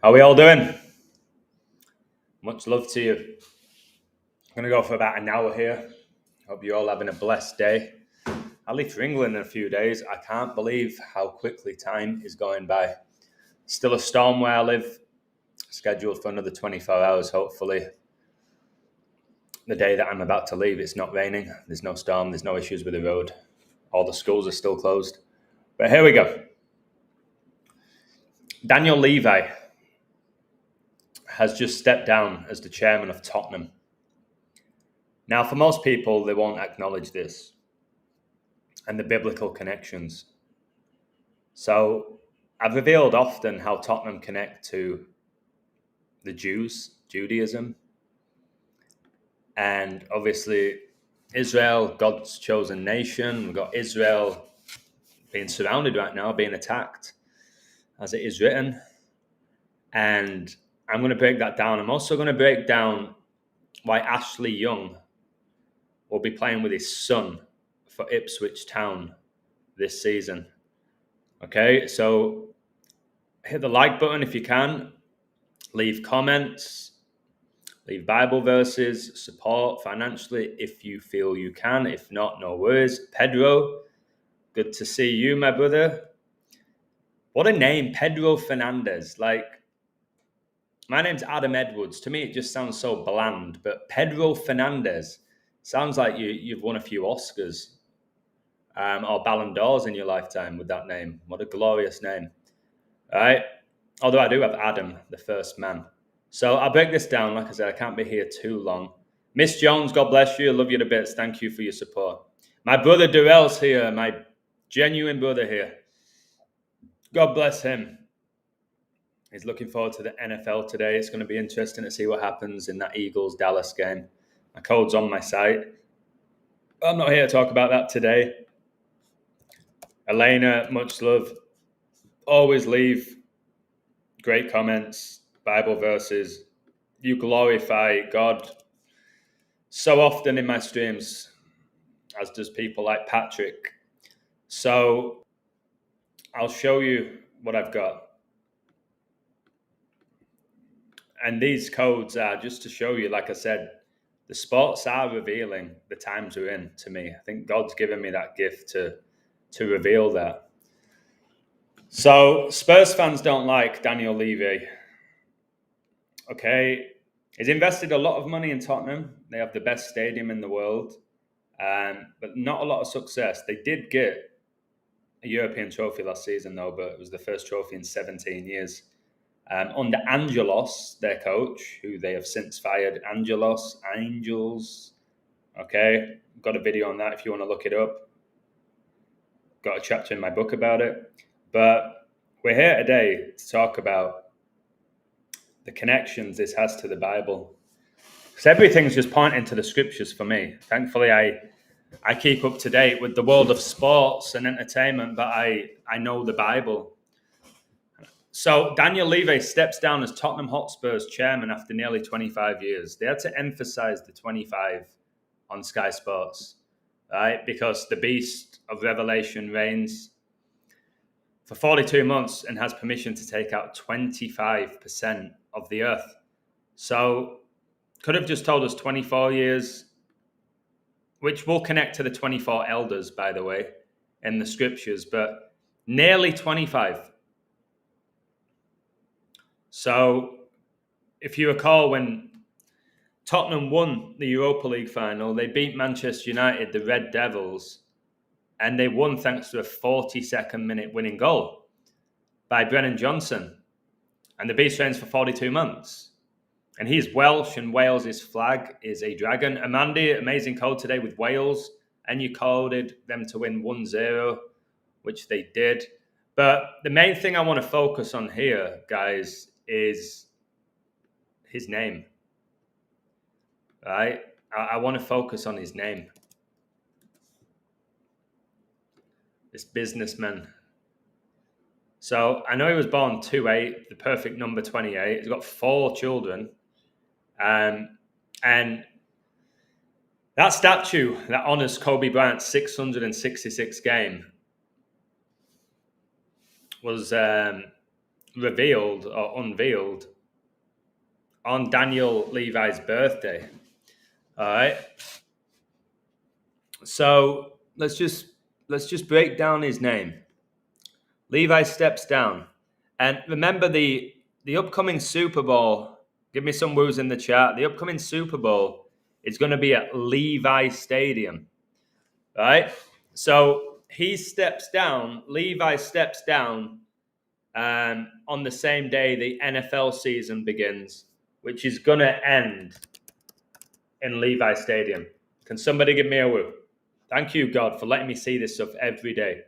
How are we all doing? Much love to you. I'm going to go for about an hour here. Hope you're all having a blessed day. I leave for England in a few days. I can't believe how quickly time is going by. Still a storm where I live. Scheduled for another 24 hours, hopefully. The day that I'm about to leave, it's not raining. There's no storm. There's no issues with the road. All the schools are still closed. But here we go. Daniel Levy has just stepped down as the chairman of Tottenham. Now, for most people, they won't acknowledge this and the biblical connections. So I've revealed often how Tottenham connect to the Jews, Judaism, and obviously Israel, God's chosen nation. We've got Israel being surrounded right now, being attacked, as it is written. And I'm going to break that down. I'm also going to break down why Ashley Young will be playing with his son for Ipswich Town this season. Okay, so hit the like button if you can. Leave comments. Leave Bible verses. Support financially if you feel you can. If not, no worries. Pedro, good to see you, my brother. What a name, Pedro Fernandez. Like, my name's Adam Edwards. To me, it just sounds so bland. But Pedro Fernandez sounds like you've won a few Oscars or Ballon d'Ors in your lifetime with that name. What a glorious name. All right? Although I do have Adam, the first man. So I'll break this down. Like I said, I can't be here too long. Miss Jones, God bless you. I love you to bits. Thank you for your support. My brother Durrell's here. My genuine brother here. God bless him. He's looking forward to the NFL today. It's going to be interesting to see what happens in that Eagles-Dallas game. My code's on my site. I'm not here to talk about that today. Elena, much love. Always leave great comments, Bible verses. You glorify God so often in my streams, as does people like Patrick. So I'll show you what I've got. And these codes are just to show you, like I said, the sports are revealing the times we're in to me. I think God's given me that gift to reveal that. So Spurs fans don't like Daniel Levy. Okay. He's invested a lot of money in Tottenham. They have the best stadium in the world, but not a lot of success. They did get a European trophy last season, though, but it was the first trophy in 17 years. Under Angelos, their coach, who they have since fired. Angels. Okay, got a video on that if you want to look it up. Got a chapter in my book about it. But we're here today to talk about the connections this has to the Bible. Because everything's just pointing to the scriptures for me. Thankfully, I keep up to date with the world of sports and entertainment, but I know the Bible. So Daniel Levy steps down as Tottenham Hotspur's chairman after nearly 25 years. They had to emphasize the 25 on Sky Sports, right? Because the beast of Revelation reigns for 42 months and has permission to take out 25% of the earth. So could have just told us 24 years, which will connect to the 24 elders, by the way, in the scriptures, but nearly 25. So if you recall, when Tottenham won the Europa League final, they beat Manchester United, the Red Devils, and they won thanks to a 42nd minute winning goal by Brennan Johnson. And the beast reigns for 42 months. And he's Welsh, and Wales' flag is a dragon. Amandi, amazing code today with Wales, and you coded them to win 1-0, which they did. But the main thing I want to focus on here, guys, is his name. Right? I want to focus on his name. This businessman. So I know he was born 2'8", the perfect number 28. He's got 4 children. And that statue that honors Kobe Bryant's 666 game was revealed or unveiled on Daniel Levi's birthday. All right. So let's just break down his name. Levi steps down, and remember the upcoming Super Bowl. Give me some woos in the chat. The upcoming Super Bowl is going to be at Levi Stadium, right? So he steps down. Levi steps down on the same day the NFL season begins, which is going to end in Levi Stadium. Can somebody give me a woo? Thank you, God, for letting me see this stuff every day.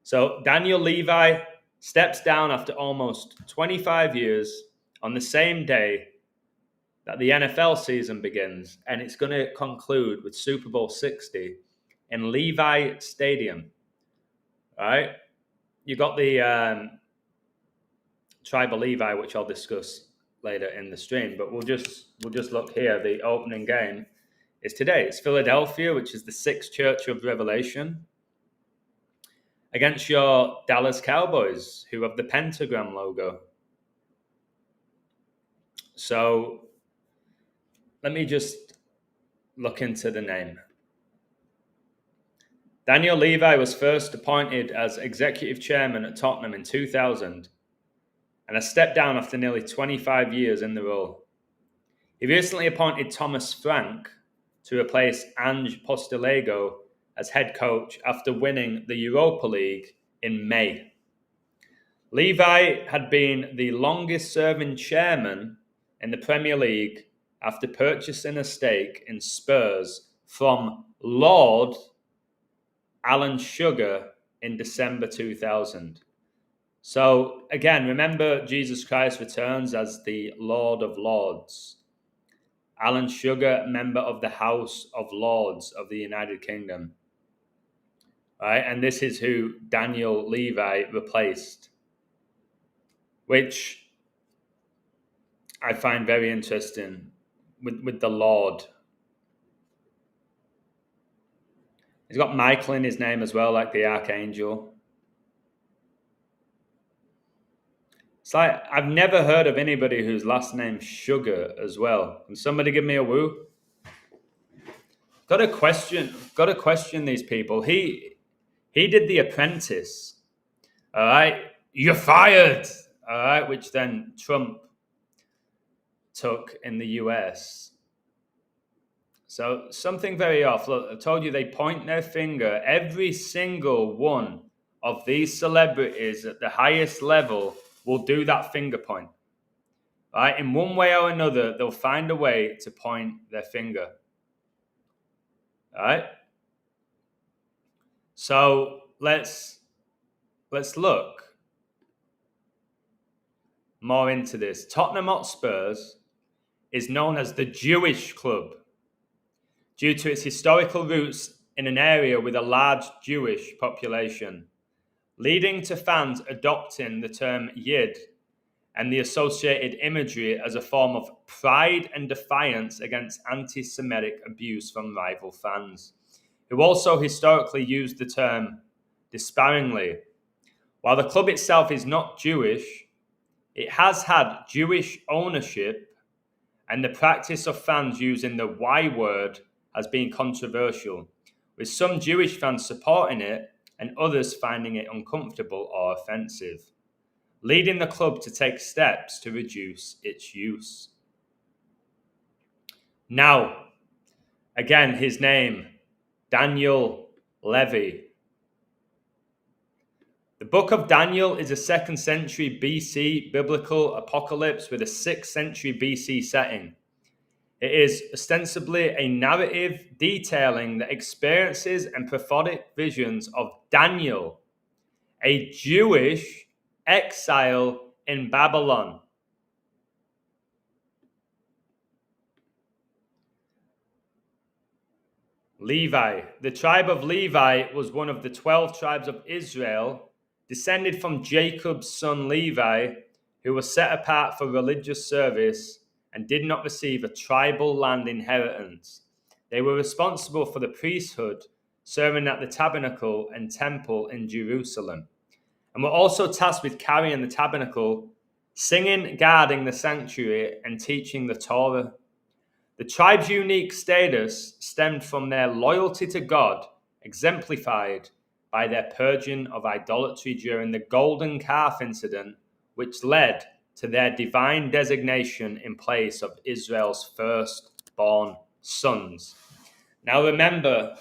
So Daniel Levi steps down after almost 25 years on the same day that the NFL season begins, and it's going to conclude with Super Bowl 60 in Levi Stadium. All right? You got the tribe of Levi, which I'll discuss later in the stream, but we'll just look here. The opening game is today. It's Philadelphia, which is the Sixth Church of Revelation, against your Dallas Cowboys, who have the pentagram logo. So let me just look into the name. Daniel Levi was first appointed as executive chairman at Tottenham in 2000 and has stepped down after nearly 25 years in the role. He recently appointed Thomas Frank to replace Ange Postecoglou as head coach after winning the Europa League in May. Levi had been the longest-serving chairman in the Premier League after purchasing a stake in Spurs from Lord Alan Sugar in December 2000. So again, remember Jesus Christ returns as the Lord of Lords. Alan Sugar, member of the House of Lords of the United Kingdom. All right, and this is who Daniel Levi replaced, which I find very interesting with the Lord. He's got Michael in his name as well, like the Archangel. It's like, I've never heard of anybody whose last name's Sugar as well. Can somebody give me a woo? Got to question these people. He did The Apprentice. All right, you're fired. All right, which then Trump took in the US. So something very off. Look, I told you they point their finger. Every single one of these celebrities at the highest level will do that finger point. Right? In one way or another, they'll find a way to point their finger. All right? So let's look more into this. Tottenham Hotspurs is known as the Jewish club due to its historical roots in an area with a large Jewish population, leading to fans adopting the term Yid and the associated imagery as a form of pride and defiance against anti-Semitic abuse from rival fans, who also historically used the term disparagingly. While the club itself is not Jewish, it has had Jewish ownership, and the practice of fans using the Y word has been controversial, with some Jewish fans supporting it and others finding it uncomfortable or offensive, leading the club to take steps to reduce its use. Now, again, his name, Daniel Levy. The book of Daniel is a 2nd century BC biblical apocalypse with a 6th century BC setting. It is ostensibly a narrative detailing the experiences and prophetic visions of Daniel, a Jewish exile in Babylon. Levi. The tribe of Levi was one of the 12 tribes of Israel, descended from Jacob's son Levi, who was set apart for religious service and did not receive a tribal land inheritance. They were responsible for the priesthood, serving at the tabernacle and temple in Jerusalem, and were also tasked with carrying the tabernacle singing, guarding the sanctuary, and teaching the Torah. The tribe's unique status stemmed from their loyalty to God, exemplified by their purging of idolatry during the golden calf incident, which led to their divine designation in place of Israel's firstborn sons. Now remember,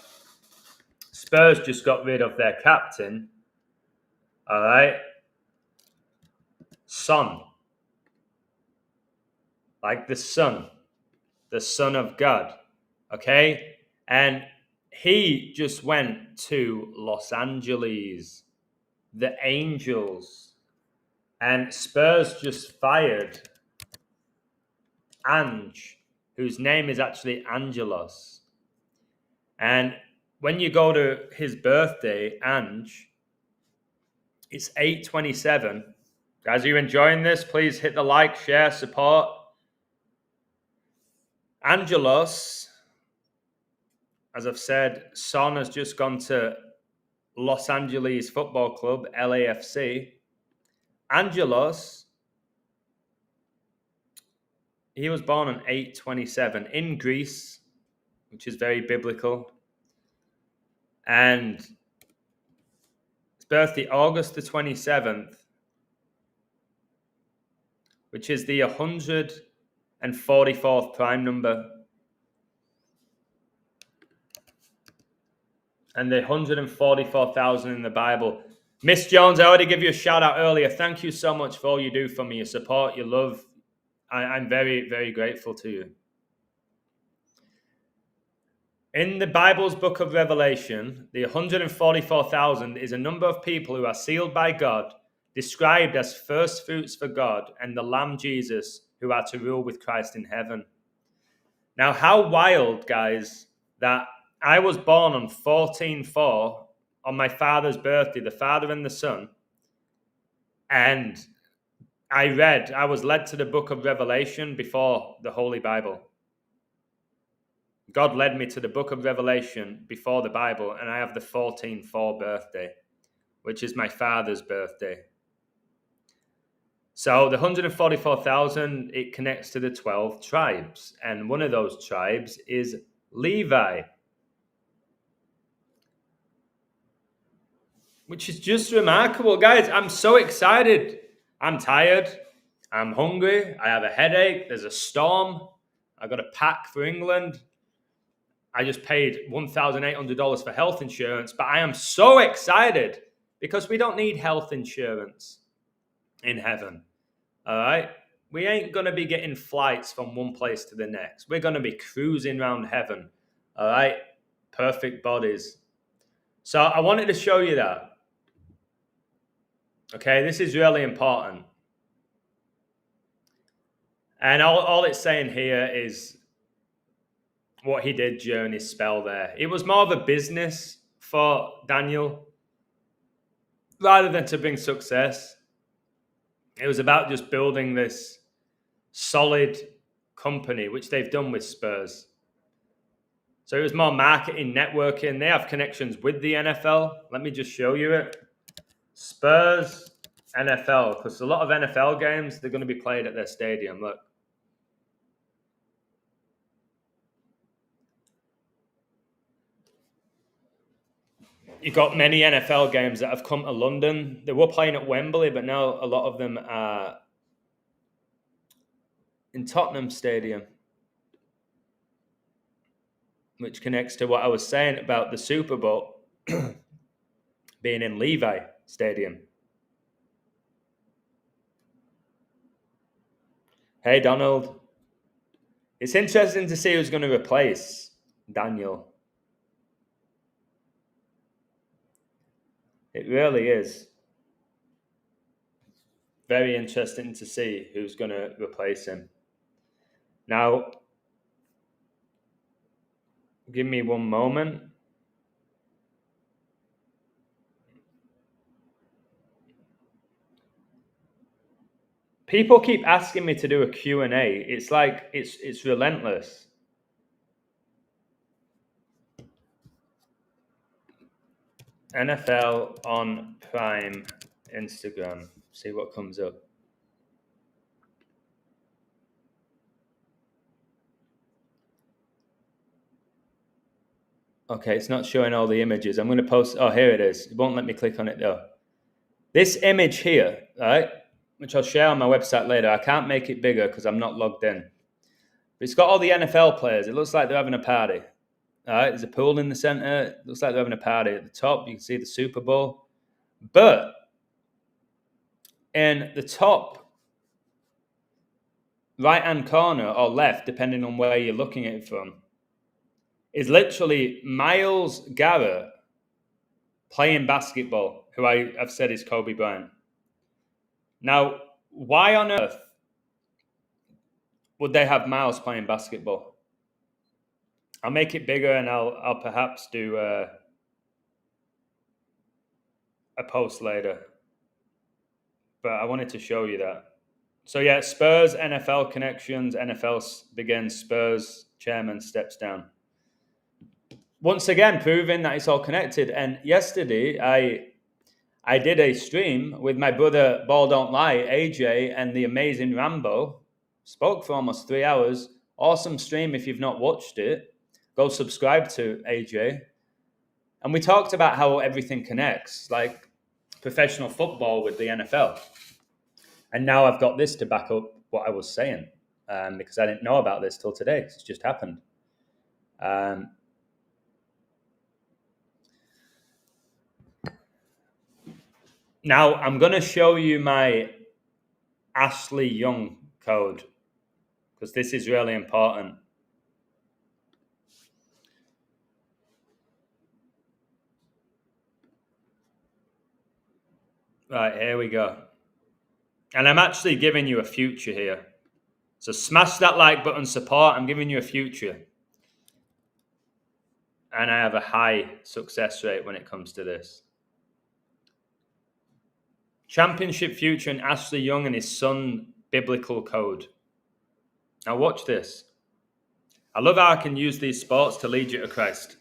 Spurs just got rid of their captain, all right? Son, like the Son of God, okay? And he just went to Los Angeles, the Angels, and Spurs just fired Ange, whose name is actually Angelos. And when you go to his birthday, Ange, it's 8/27. Guys, are you enjoying this? Please hit the like, share, support. Angelos, as I've said, Son has just gone to Los Angeles Football Club, LAFC. Angelos, he was born on 8/27 in Greece, which is very biblical. And his birthday, August the 27th, which is the 144th prime number. And the 144,000 in the Bible. Miss Jones, I already gave you a shout out earlier. Thank you so much for all you do for me, your support, your love. I'm very, very grateful to you. In the Bible's book of Revelation, the 144,000 is a number of people who are sealed by God, described as first fruits for God, and the Lamb Jesus, who are to rule with Christ in heaven. Now, how wild, guys, that I was born on 14/4 on my father's birthday, the Father and the Son, and I was led to the book of Revelation before the Holy Bible. God led me to the book of Revelation before the Bible, and I have the 14/4 birthday, which is my father's birthday. So the 144,000, it connects to the 12 tribes, and one of those tribes is Levi, which is just remarkable. Guys, I'm so excited. I'm tired. I'm hungry. I have a headache. There's a storm. I got to pack for England. I just paid $1,800 for health insurance, but I am so excited because we don't need health insurance in heaven. All right? We ain't going to be getting flights from one place to the next. We're going to be cruising around heaven. All right? Perfect bodies. So I wanted to show you that. Okay, this is really important. And all it's saying here is what he did during his spell there. It was more of a business for Daniel rather than to bring success. It was about just building this solid company, which they've done with Spurs. So it was more marketing, networking. They have connections with the NFL. Let me just show you it. Spurs, NFL, because a lot of NFL games, they're going to be played at their stadium. Look. You've got many NFL games that have come to London. They were playing at Wembley, but now a lot of them are in Tottenham Stadium, which connects to what I was saying about the Super Bowl being in Levi Stadium. Hey, Donald. It's interesting to see who's going to replace Daniel. It really is. Very interesting to see who's going to replace him. Now, give me one moment. People keep asking me to do a Q&A. It's like, it's relentless. NFL on Prime Instagram. See what comes up. Okay, it's not showing all the images. I'm going to post. Oh, here it is. It won't let me click on it though. This image here, right, which I'll share on my website later. I can't make it bigger because I'm not logged in. But it's got all the NFL players. It looks like they're having a party. All right, there's a pool in the center. It looks like they're having a party. At the top, you can see the Super Bowl. But in the top right-hand corner or left, depending on where you're looking at it from, is literally Myles Garrett playing basketball, who I have said is Kobe Bryant. Now, why on earth would they have Myles playing basketball? I'll make it bigger and I'll perhaps do a post later. But I wanted to show you that. So yeah, Spurs, NFL connections, NFL begins, Spurs chairman steps down. Once again, proving that it's all connected. And yesterday, I did a stream with my brother, Ball Don't Lie, AJ, and the amazing Rambo. Spoke for almost 3 hours. Awesome stream. If you've not watched it, go subscribe to AJ. And we talked about how everything connects, like professional football with the NFL. And now I've got this to back up what I was saying, because I didn't know about this till today. It's just happened. Now I'm going to show you my Ashley Young code, because this is really important. Right, here we go. And I'm actually giving you a future here. So smash that like button, support. I'm giving you a future. And I have a high success rate when it comes to this. Championship future and Ashley Young and his son biblical code. Now watch this. I love how I can use these sports to lead you to Christ.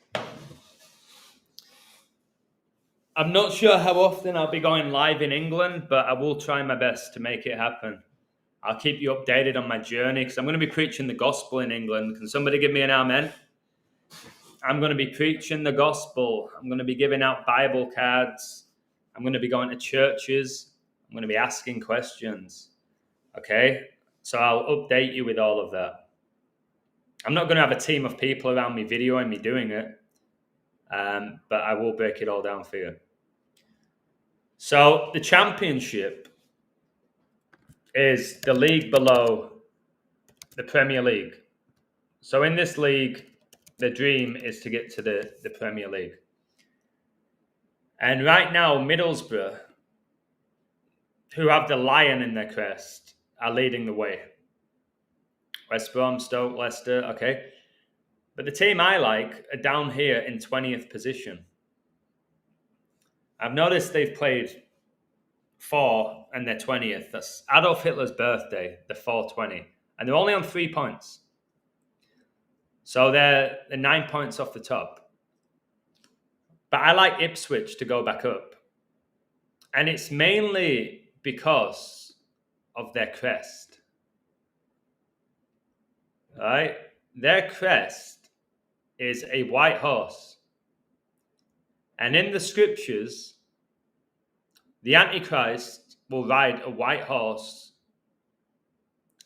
I'm not sure how often I'll be going live in England, but I will try my best to make it happen. I'll keep you updated on my journey because I'm going to be preaching the gospel in England. Can somebody give me an amen? I'm going to be preaching the gospel. I'm going to be giving out Bible cards. I'm going to be going to churches. I'm going to be asking questions. Okay? So I'll update you with all of that. I'm not going to have a team of people around me videoing me doing it, but I will break it all down for you. So the championship is the league below the Premier League. So in this league, the dream is to get to the Premier League. And right now, Middlesbrough, who have the lion in their crest, are leading the way. West Brom, Stoke, Leicester, okay. But the team I like are down here in 20th position. I've noticed they've played 4 and they're 20th. That's Adolf Hitler's birthday, the 420. And they're only on 3 points. So they're 9 points off the top. But I like Ipswich to go back up. And it's mainly because of their crest. All right? Their crest is a white horse. And in the scriptures, the Antichrist will ride a white horse.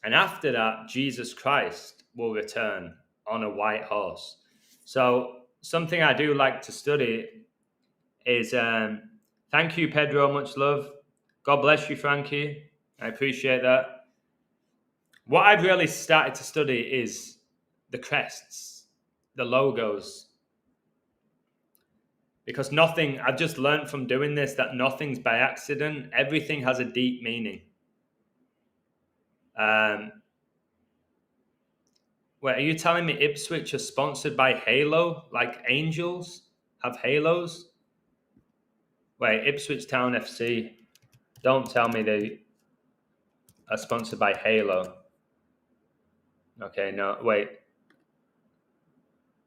And after that, Jesus Christ will return on a white horse. So something I do like to study is, thank you, Pedro, much love. God bless you, Frankie. I appreciate that. What I've really started to study is the crests, the logos. Because I've just learned from doing this that nothing's by accident. Everything has a deep meaning. Wait, are you telling me Ipswich are sponsored by Halo? Like angels have halos? Wait, Ipswich Town FC. Don't tell me they are sponsored by Halo. Okay, no, wait.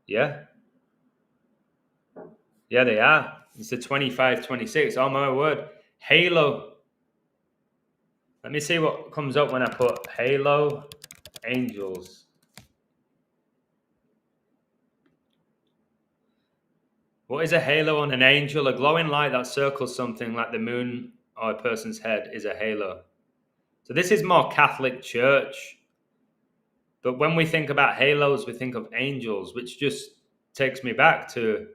Yeah? Yeah, they are. It's the 25-26. Oh, my word. Halo. Let me see what comes up when I put Halo Angels. What is a halo on an angel? A glowing light that circles something like the moon or a person's head is a halo. So this is more Catholic Church. But when we think about halos, we think of angels, which just takes me back to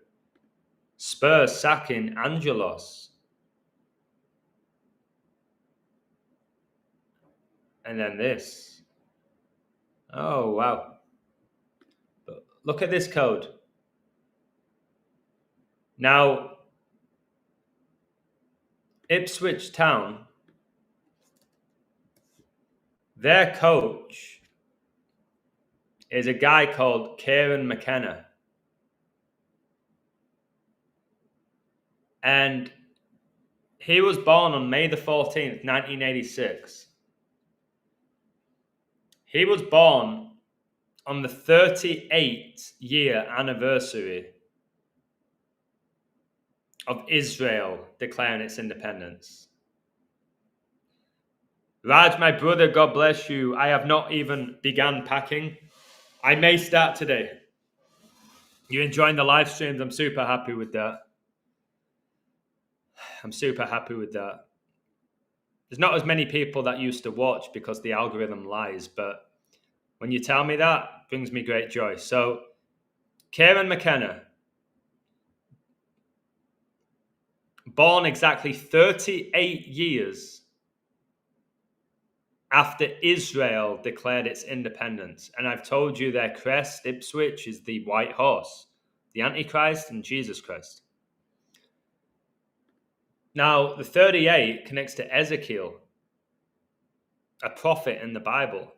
Spurs sacking Angelos. And then this. Oh, wow. But look at this code. Now, Ipswich Town, their coach is a guy called Kieran McKenna. And he was born on May the 14th, 1986. He was born on the 38th-year anniversary of Israel declaring its independence. Raj, my brother, God bless you. I have not even begun packing. I may start today. You enjoying the live streams? I'm super happy with that. There's not as many people that used to watch because the algorithm lies, but when you tell me that, it brings me great joy. So, Kieran McKenna, born exactly 38 years after Israel declared its independence. And I've told you their crest, Ipswich, is the white horse, the Antichrist and Jesus Christ. Now, the 38 connects to Ezekiel, a prophet in the Bible.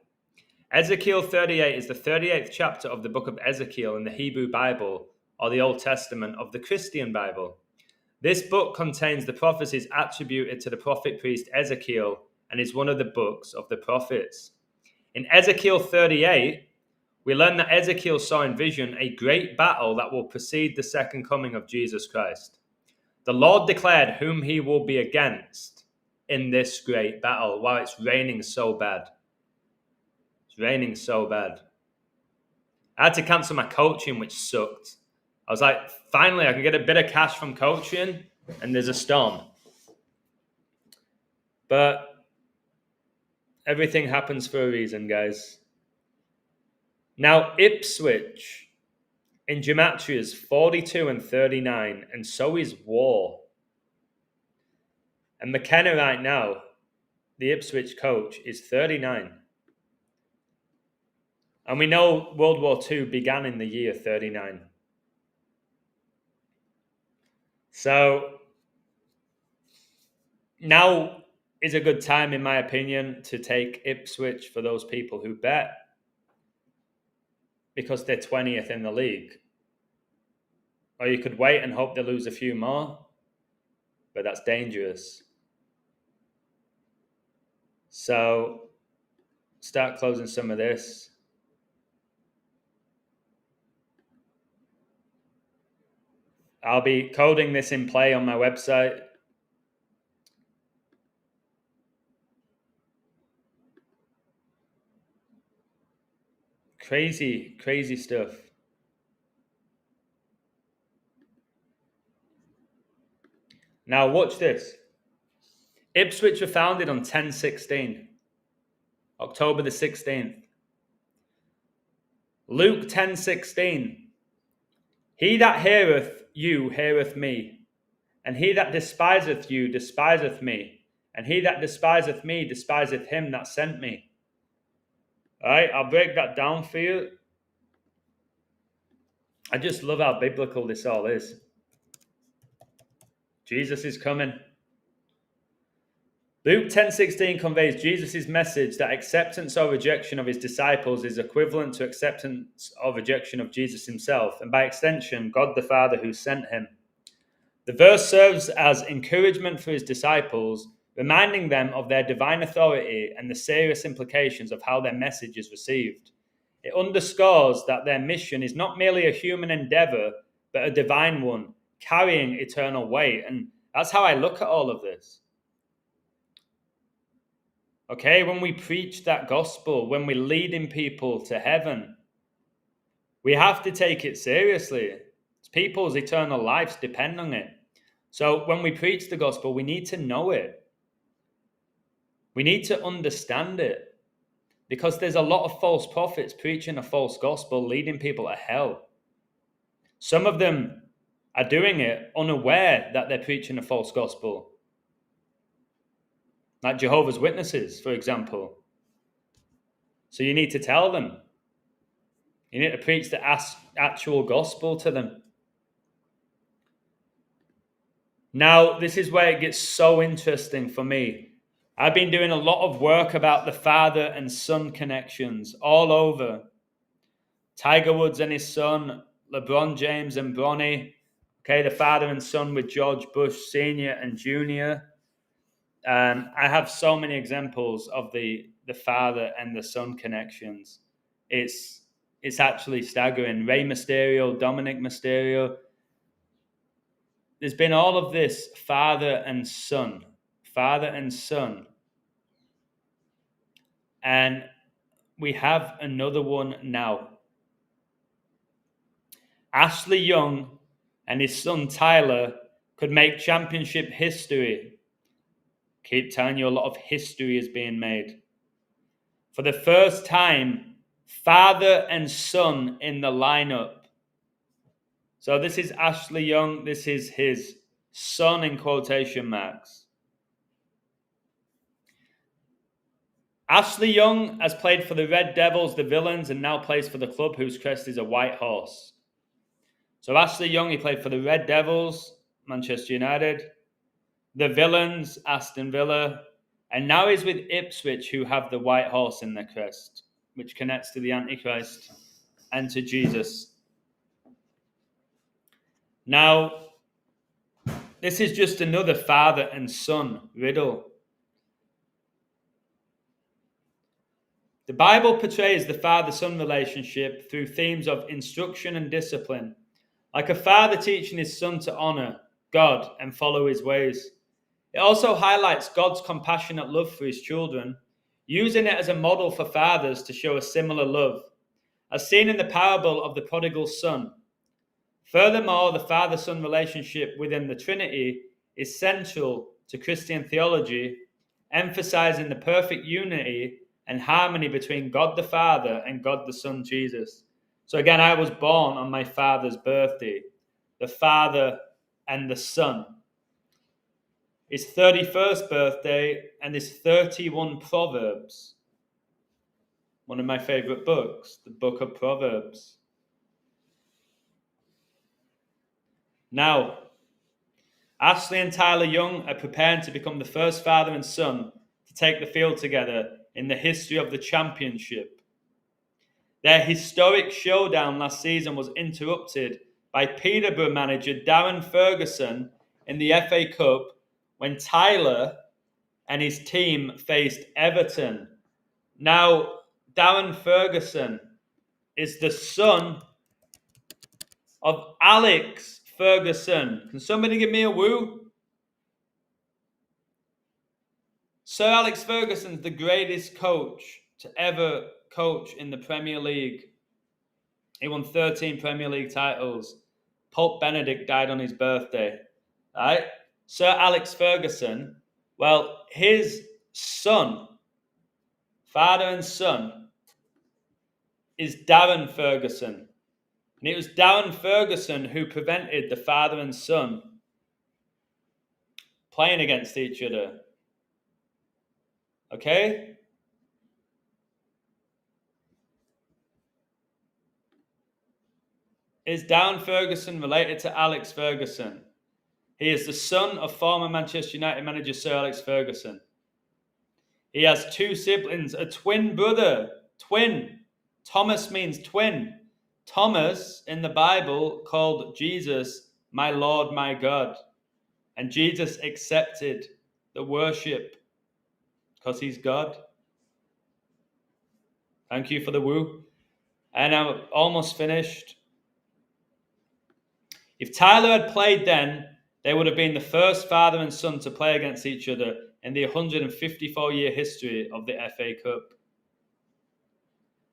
Ezekiel 38 is the 38th chapter of the book of Ezekiel in the Hebrew Bible, or the Old Testament of the Christian Bible. This book contains the prophecies attributed to the prophet priest Ezekiel and is one of the books of the prophets. In Ezekiel 38, we learn that Ezekiel saw in vision a great battle that will precede the second coming of Jesus Christ. The Lord declared whom he will be against in this great battle. Wow, it's raining so bad. It's raining so bad. I had to cancel my coaching, which sucked. I was like, finally, I can get a bit of cash from coaching, and there's a storm. But everything happens for a reason, guys. Now, Ipswich in gematria is 42 and 39, and so is war. And McKenna right now, the Ipswich coach, is 39. And we know World War II began in the year 39. So now is a good time, in my opinion, to take Ipswich for those people who bet, because they're 20th in the league. Or you could wait and hope they lose a few more, but that's dangerous. So start closing some of this. I'll be coding this in play on my website. Crazy, crazy stuff. Now watch this. Ipswich were founded on 10/16, October the 16th. Luke 10:16. He that heareth you heareth me, and he that despiseth you despiseth me, and he that despiseth me despiseth him that sent me. All right, I'll break that down for you. I just love how biblical this all is. Jesus is coming. Luke 10:16 conveys Jesus' message that acceptance or rejection of his disciples is equivalent to acceptance or rejection of Jesus himself, and by extension, God the Father who sent him. The verse serves as encouragement for his disciples, reminding them of their divine authority and the serious implications of how their message is received. It underscores that their mission is not merely a human endeavor, but a divine one, carrying eternal weight. And that's how I look at all of this. Okay, when we preach that gospel, when we're leading people to heaven, we have to take it seriously. People's eternal lives depend on it. So when we preach the gospel, we need to know it. We need to understand it, because there's a lot of false prophets preaching a false gospel, leading people to hell. Some of them are doing it unaware that they're preaching a false gospel. Like Jehovah's Witnesses, for example. So you need to tell them. You need to preach the actual gospel to them. Now, this is where it gets so interesting for me. I've been doing a lot of work about the father and son connections all over. Tiger Woods and his son, LeBron James and Bronny. Okay, the father and son with George Bush Sr. and Jr. I have so many examples of the father and the son connections. It's actually staggering. Rey Mysterio, Dominic Mysterio. There's been all of this father and son. And we have another one now. Ashley Young and his son Tyler could make championship history. Keep telling you, a lot of history is being made. For the first time, father and son in the lineup. So this is Ashley Young. This is his son in quotation marks. Ashley Young has played for the Red Devils, the Villains, and now plays for the club whose crest is a white horse. So Ashley Young, he played for the Red Devils, Manchester United, the Villains, Aston Villa, and now he's with Ipswich, who have the white horse in their crest, which connects to the Antichrist and to Jesus. Now, this is just another father and son riddle. The Bible portrays the father-son relationship through themes of instruction and discipline, like a father teaching his son to honor God and follow his ways. It also highlights God's compassionate love for his children, using it as a model for fathers to show a similar love, as seen in the parable of the prodigal son. Furthermore, the father-son relationship within the Trinity is central to Christian theology, emphasizing the perfect unity and harmony between God the Father and God the Son, Jesus. So again, I was born on my father's birthday, the Father and the Son. His 31st birthday and his 31 Proverbs. One of my favorite books, the Book of Proverbs. Now, Ashley and Tyler Young are preparing to become the first father and son to take the field together in the history of the championship. Their historic showdown last season was interrupted by Peterborough manager Darren Ferguson in the FA Cup when Tyler and his team faced Everton. Now, Darren Ferguson is the son of Alex Ferguson. Can somebody give me a woo? Sir Alex Ferguson's the greatest coach to ever coach in the Premier League. He won 13 Premier League titles. Pope Benedict died on his birthday. Right? Sir Alex Ferguson, well, his son, father and son, is Darren Ferguson. And it was Darren Ferguson who prevented the father and son playing against each other. Okay? Is Darren Ferguson related to Alex Ferguson? He is the son of former Manchester United manager Sir Alex Ferguson. He has two siblings, a twin brother. Twin. Thomas means twin. Thomas in the Bible called Jesus my Lord, my God. And Jesus accepted the worship because he's God. Thank you for the woo. And I'm almost finished. If Tyler had played then, they would have been the first father and son to play against each other in the 154-year history of the FA Cup.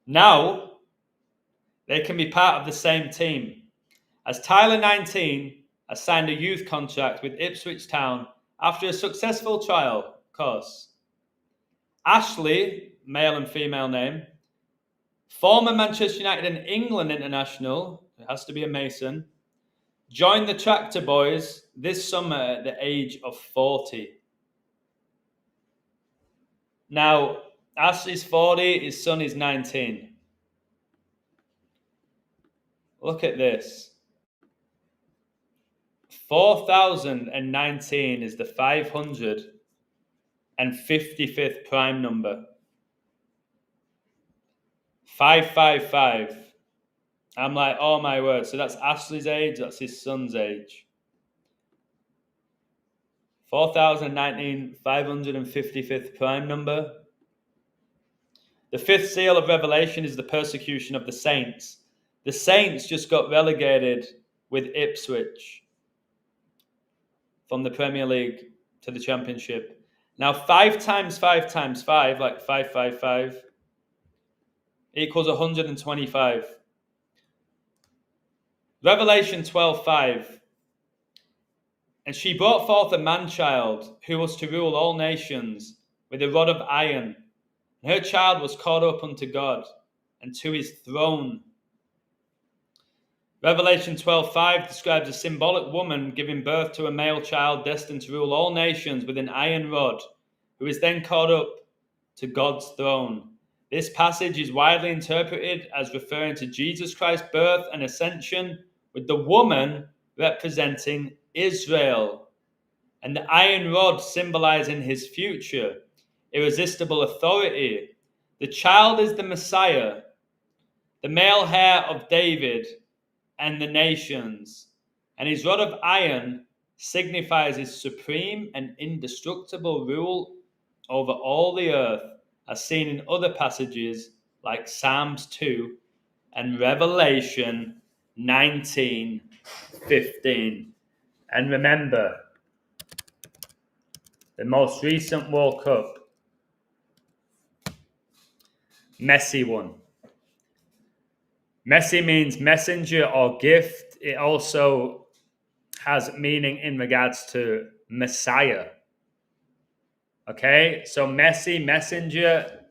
Now, they can be part of the same team. as Tyler, 19, has signed a youth contract with Ipswich Town after a successful trial course. Ashley, male and female name, former Manchester United and England international, it has to be a Mason, joined the Tractor Boys this summer at the age of 40. Now, Ashley's 40, his son is 19. Look at this. 4019 is the 555th prime number. 555. I'm like, oh my word. So that's Ashley's age, that's his son's age. 4019, 555th prime number. The fifth seal of Revelation is the persecution of the saints. The saints just got relegated with Ipswich from the Premier League to the Championship. Now, 5 times 5 times 5, like 555, equals 125. Revelation 12:5. And she brought forth a man-child who was to rule all nations with a rod of iron. And her child was caught up unto God and to his throne. Revelation 12:5 describes a symbolic woman giving birth to a male child destined to rule all nations with an iron rod, who is then caught up to God's throne. This passage is widely interpreted as referring to Jesus Christ's birth and ascension, with the woman representing Israel, and the iron rod symbolizing his future, irresistible authority. The child is the Messiah, the male heir of David and the nations, and his rod of iron signifies his supreme and indestructible rule over all the earth, as seen in other passages like Psalms 2 and Revelation 19:15. And remember, the most recent World Cup, Messi won. Messi means messenger or gift. It also has meaning in regards to Messiah. Okay, so Messi, messenger.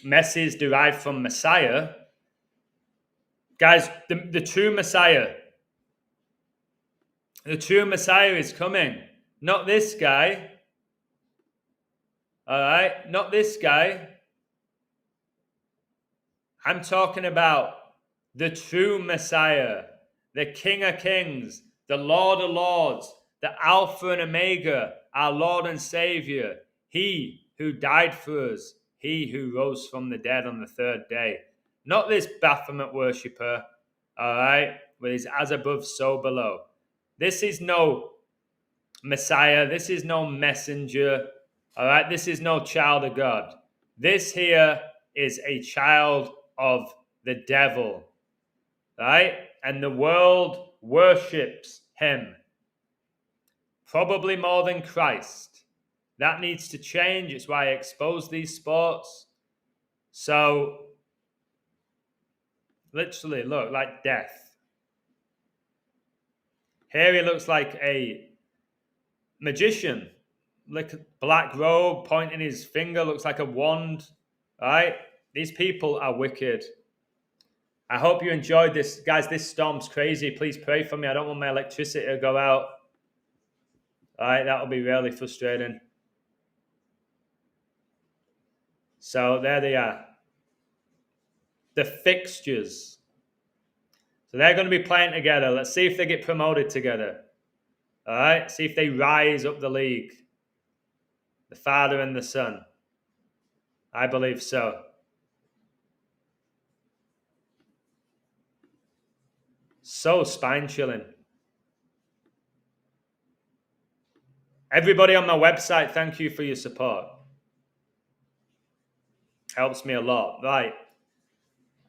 Messi is derived from Messiah. Guys, the true Messiah. The true Messiah is coming. Not this guy. All right, not this guy. I'm talking about the true Messiah, the King of Kings, the Lord of Lords, the Alpha and Omega, our Lord and Savior, he who died for us, he who rose from the dead on the third day. Not this Baphomet worshipper, all right, with his as above, so below. This is no Messiah. This is no messenger, all right? This is no child of God. This here is a child of the devil, right? And the world worships him, probably more than Christ. That needs to change. It's why I expose these sports. So, literally, look, like death. Here he looks like a magician, like a black robe, pointing his finger, looks like a wand, right? These people are wicked. I hope you enjoyed this. Guys, this storm's crazy. Please pray for me. I don't want my electricity to go out. All right, that'll be really frustrating. So there they are. The fixtures. So they're going to be playing together. Let's see if they get promoted together. All right, see if they rise up the league. The Father and the Son. I believe so. So spine-chilling. Everybody on my website, thank you for your support. Helps me a lot. Right.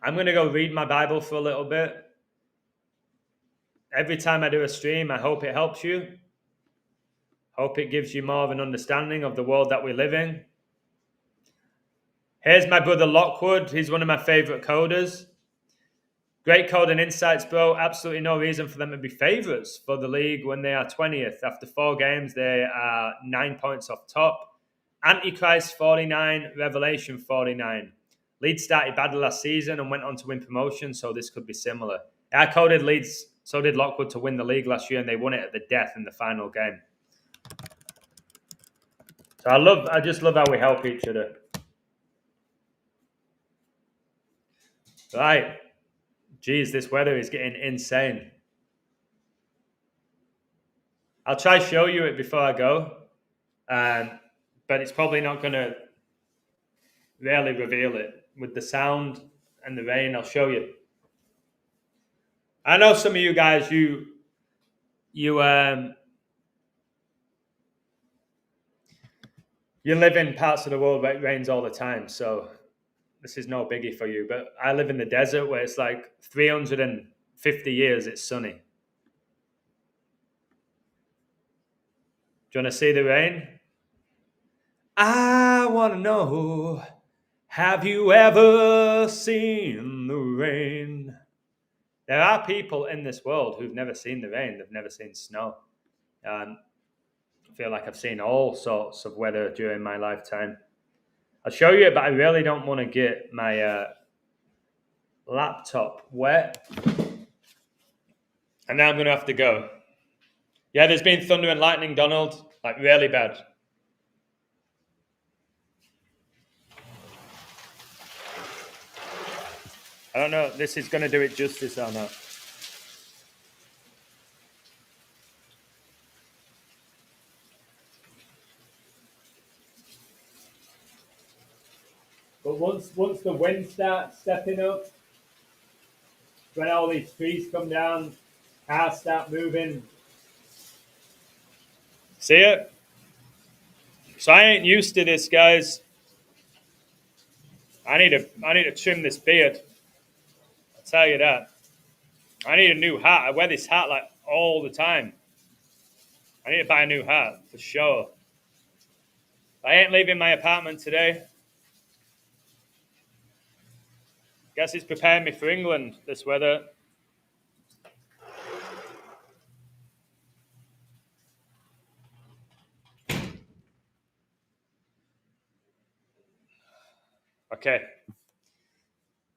I'm going to go read my Bible for a little bit. Every time I do a stream, I hope it helps you. Hope it gives you more of an understanding of the world that we live in. Here's my brother Lockwood. He's one of my favorite coders. Great code and insights, bro. Absolutely no reason for them to be favourites for the league when they are 20th. After 4 games, they are 9 points off top. Antichrist 49, Revelation 49. Leeds started badly last season and went on to win promotion, so this could be similar. I coded Leeds, so did Lockwood, to win the league last year, and they won it at the death in the final game. So I just love how we help each other. Right. Geez, this weather is getting insane. I'll try to show you it before I go, but it's probably not going to really reveal it. With the sound and the rain, I'll show you. I know some of you guys, you live in parts of the world where it rains all the time, so this is no biggie for you. But I live in the desert where it's like 350 years it's sunny. Do you want to see the rain? I want to know, have you ever seen the rain? There are people in this world who've never seen the rain. They've never seen snow. I feel like I've seen all sorts of weather during my lifetime. I'll show you it, but I really don't want to get my laptop wet. And now I'm going to have to go. Yeah, there's been thunder and lightning, Donald. Like, really bad. I don't know if this is going to do it justice or not. But once the wind starts stepping up, when all these trees come down, cars start moving. See it? So I ain't used to this, guys. I need to trim this beard. I'll tell you that. I need a new hat. I wear this hat like all the time. I need to buy a new hat for sure. I ain't leaving my apartment today. Guess it's preparing me for England, this weather. Okay.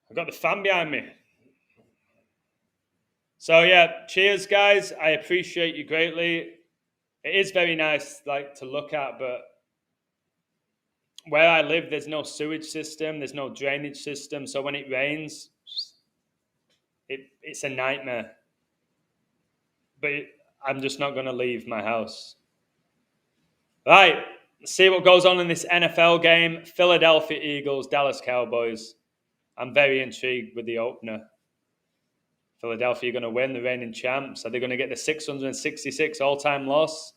I've got the fan behind me. So yeah, cheers, guys. I appreciate you greatly. It is very nice, like, to look at, but where I live, there's no sewage system, there's no drainage system. So when it rains, it's a nightmare. But I'm just not going to leave my house. Right, let's see what goes on in this NFL game. Philadelphia Eagles, Dallas Cowboys. I'm very intrigued with the opener. Philadelphia are going to win, the reigning champs. Are they going to get the 666 all-time loss?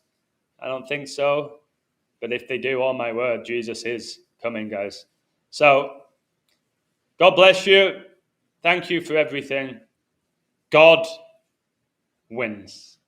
I don't think so. But if they do, oh my word, Jesus is coming, guys. So, God bless you. Thank you for everything. God wins.